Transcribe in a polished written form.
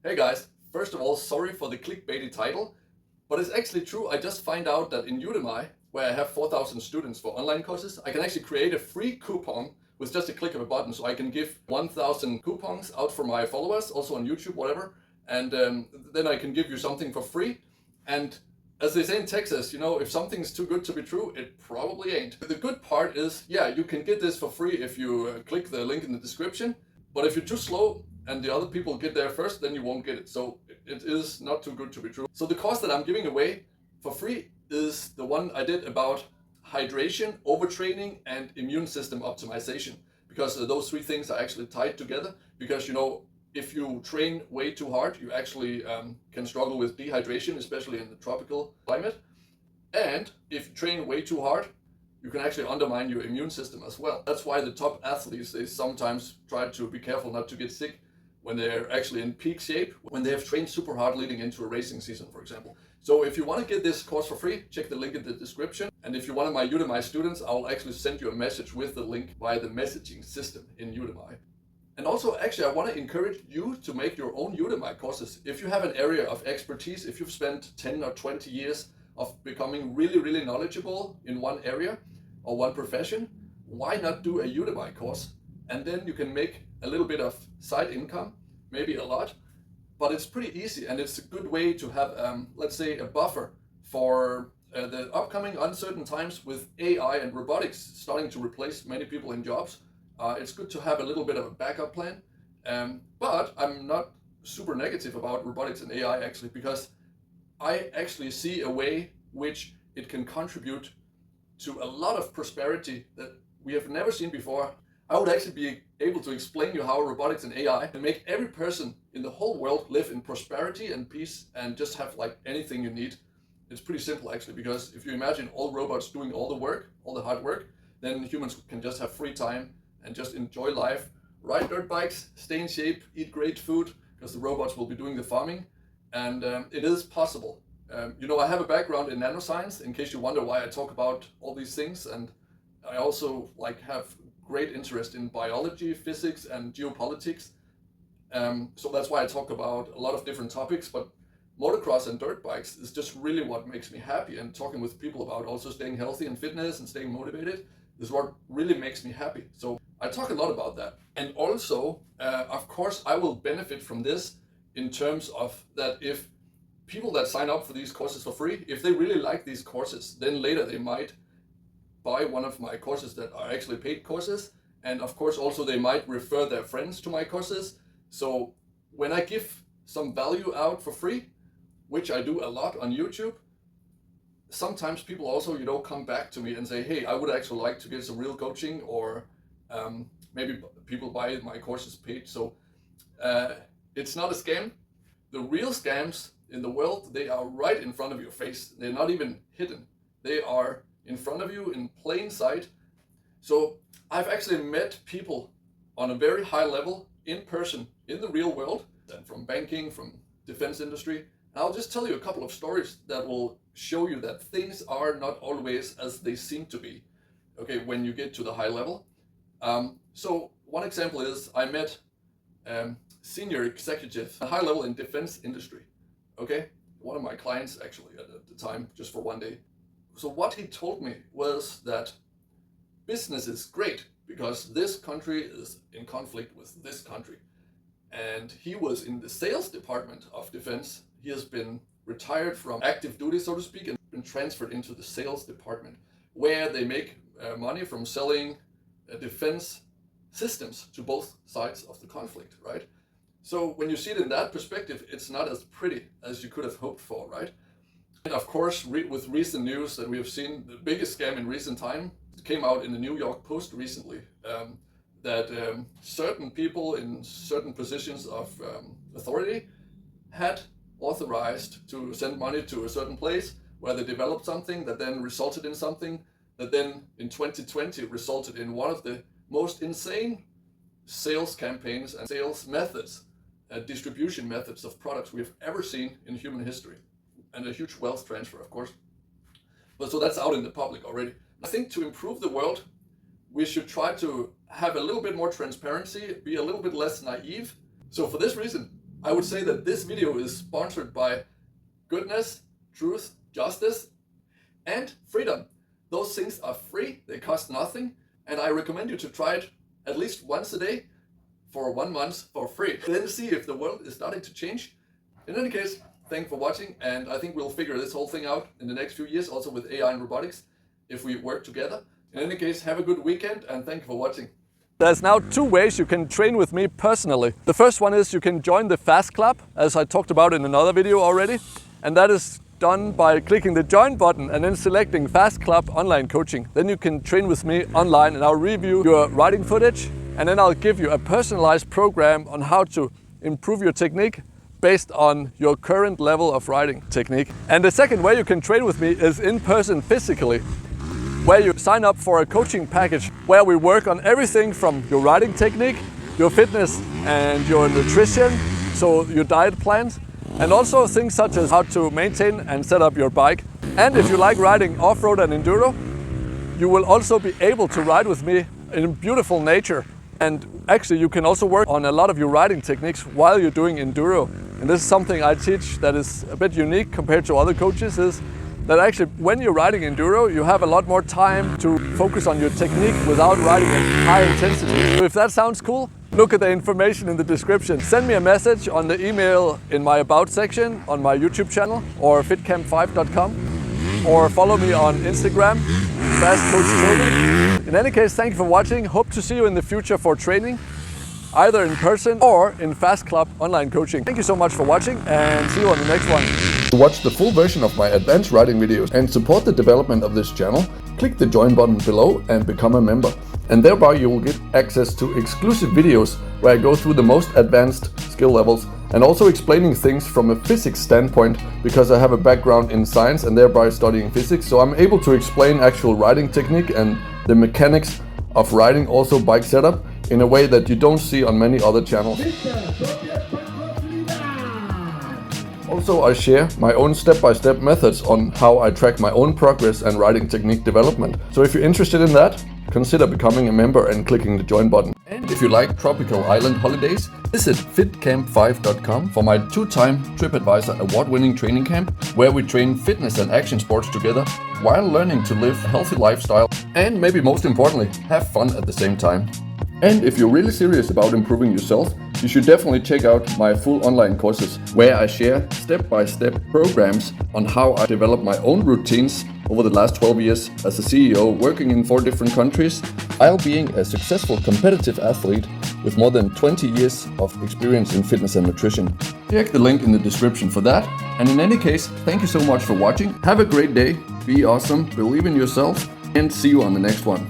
Hey guys, first of all, sorry for the clickbaity title, but it's actually true. I just find out that in Udemy, where I have 4,000 students for online courses, I can actually create a free coupon with just a click of a button. So I can give 1,000 coupons out for my followers, also on YouTube, whatever, and then I can give you something for free. And as they say in Texas, if something's too good to be true, it probably ain't. The good part is, yeah, you can get this for free if you click the link in the description. But if you're too slow and the other people get there first, then you won't get it. So it is not too good to be true. So the course that I'm giving away for free is the one I did about hydration, overtraining, and immune system optimization. Because those three things are actually tied together. Because, if you train way too hard, you actually can struggle with dehydration, especially in the tropical climate. And if you train way too hard, you can actually undermine your immune system as well. That's why the top athletes, they sometimes try to be careful not to get sick when they're actually in peak shape, when they have trained super hard leading into a racing season, for example. So if you want to get this course for free, check the link in the description. And if you're one of my Udemy students, I'll actually send you a message with the link via the messaging system in Udemy. And also, actually, I want to encourage you to make your own Udemy courses. If you have an area of expertise, if you've spent 10 or 20 years of becoming really, really knowledgeable in one area or one profession, why not do a Udemy course? And then you can make a little bit of side income, maybe a lot, but it's pretty easy and it's a good way to have, let's say, a buffer for the upcoming uncertain times with AI and robotics starting to replace many people in jobs. It's good to have a little bit of a backup plan, but I'm not super negative about robotics and AI actually, because I actually see a way which it can contribute to a lot of prosperity that we have never seen before. I would actually be able to explain you how robotics and AI can make every person in the whole world live in prosperity and peace and just have like anything you need. It's pretty simple actually, because if you imagine all robots doing all the work, all the hard work, then humans can just have free time and just enjoy life, ride dirt bikes, stay in shape, eat great food, because the robots will be doing the farming. And it is possible. I have a background in nanoscience, in case you wonder why I talk about all these things. And I also have great interest in biology, physics, and geopolitics. So that's why I talk about a lot of different topics. But motocross and dirt bikes is just really what makes me happy. And talking with people about also staying healthy and fitness and staying motivated is what really makes me happy. So I talk a lot about that. And also, of course, I will benefit from this in terms of that if people that sign up for these courses for free, if they really like these courses, then later they might buy one of my courses that are actually paid courses. And of course, also they might refer their friends to my courses. So when I give some value out for free, which I do a lot on YouTube, sometimes people also, come back to me and say, hey, I would actually like to get some real coaching, or maybe people buy my courses paid. So it's not a scam. The real scams in the world, they are right in front of your face. They're not even hidden. They are in front of you in plain sight. So I've actually met people on a very high level in person in the real world, and from banking, from defense industry. And I'll just tell you a couple of stories that will show you that things are not always as they seem to be, okay, when you get to the high level. So one example is I met senior executive, a high level in defense industry, okay? One of my clients actually at the time, just for one day. So what he told me was that business is great because this country is in conflict with this country. And he was in the sales department of defense. He has been retired from active duty, so to speak, and been transferred into the sales department, where they make money from selling defense systems to both sides of the conflict, right? So when you see it in that perspective, it's not as pretty as you could have hoped for, right? And of course, with recent news that we have seen, the biggest scam in recent time came out in the New York Post recently, that certain people in certain positions of authority had authorized to send money to a certain place where they developed something that then resulted in something that then in 2020 resulted in one of the most insane sales campaigns and sales methods, distribution methods of products we have ever seen in human history, and a huge wealth transfer, of course. But so that's out in the public already. I think to improve the world, we should try to have a little bit more transparency, be a little bit less naive. So for this reason, I would say that this video is sponsored by goodness, truth, justice, and freedom. Those things are free, they cost nothing, and I recommend you to try it at least once a day for 1 month for free. Then see if the world is starting to change. In any case, thank you for watching, and I think we'll figure this whole thing out in the next few years, also with AI and robotics, if we work together. In any case, have a good weekend, and thank you for watching. There's now 2 ways you can train with me personally. The first one is you can join the Fast Club, as I talked about in another video already, and that is done by clicking the join button and then selecting Fast Club online coaching. Then you can train with me online, and I'll review your riding footage, and then I'll give you a personalized program on how to improve your technique based on your current level of riding technique. And the second way you can train with me is in person physically, where you sign up for a coaching package where we work on everything from your riding technique, your fitness and your nutrition, so your diet plans, and also things such as how to maintain and set up your bike. And if you like riding off-road and enduro, you will also be able to ride with me in beautiful nature. And actually you can also work on a lot of your riding techniques while you're doing enduro. And this is something I teach that is a bit unique compared to other coaches, is that actually when you're riding enduro, you have a lot more time to focus on your technique without riding at high intensity. So if that sounds cool, look at the information in the description. Send me a message on the email in my About section on my YouTube channel or fitcamp5.com, or follow me on Instagram, FastCoachToby. In any case, thank you for watching. Hope to see you in the future for training, either in person or in Fast Club online coaching. Thank you so much for watching, and see you on the next one. To watch the full version of my advanced riding videos and support the development of this channel, click the join button below and become a member. And thereby you will get access to exclusive videos where I go through the most advanced skill levels, and also explaining things from a physics standpoint, because I have a background in science and thereby studying physics, so I'm able to explain actual riding technique and the mechanics of riding, also bike setup, in a way that you don't see on many other channels. Also, I share my own step-by-step methods on how I track my own progress and riding technique development. So if you're interested in that, consider becoming a member and clicking the join button. And if you like tropical island holidays, visit fitcamp5.com for my 2-time TripAdvisor award-winning training camp, where we train fitness and action sports together while learning to live a healthy lifestyle, and maybe most importantly, have fun at the same time. And if you're really serious about improving yourself, you should definitely check out my full online courses, where I share step-by-step programs on how I develop my own routines over the last 12 years as a CEO, working in 4 different countries, while being a successful competitive athlete with more than 20 years of experience in fitness and nutrition. Check the link in the description for that. And in any case, thank you so much for watching. Have a great day, be awesome, believe in yourself, and see you on the next one.